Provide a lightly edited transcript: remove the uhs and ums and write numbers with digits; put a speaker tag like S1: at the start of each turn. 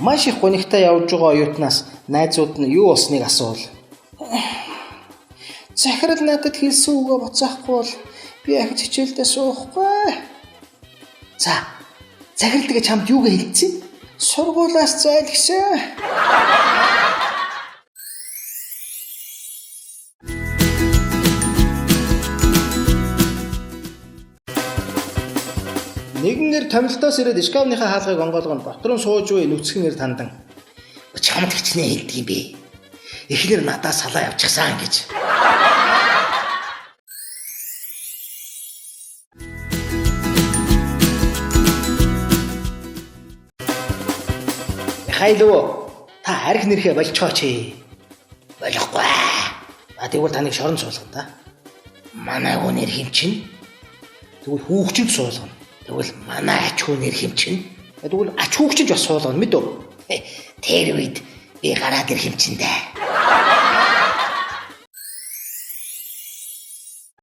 S1: Маш их гонигтай явж байгаа оюутнаас найзууд нь юу болсныг асуувал захирал надад хэлсэн үгээ буцаахгүй бол би ахиж хичээлдээ суухгүй. За, захирал тэгээ чамд юу гэж хэлсэн? Сургуулиас зайл гэсэн. Нэгэн нэр томилтоос ирээд шкафныхаа хаалгыг онгоолгоно дотроо сууж буй нүцгэн нэр тандан. Чамд хичнээн хэлдэг юм бэ. Эхнэр надаас салаа явчихсан гэж. Хайлуу та арх нэрхээ болчихооч. Болохгүй. Тэгвэл таныг шоронд суулгана да. Манай гонэр хэмчин. Тэгвэл хүүхчинд суулгана. Тэгвэл манай ач хүү нэр хэмчин. Тэгвэл ач хүүхчинд бас суулгана мэд үү? Тэр үед би гараад ир хэмчиндээ.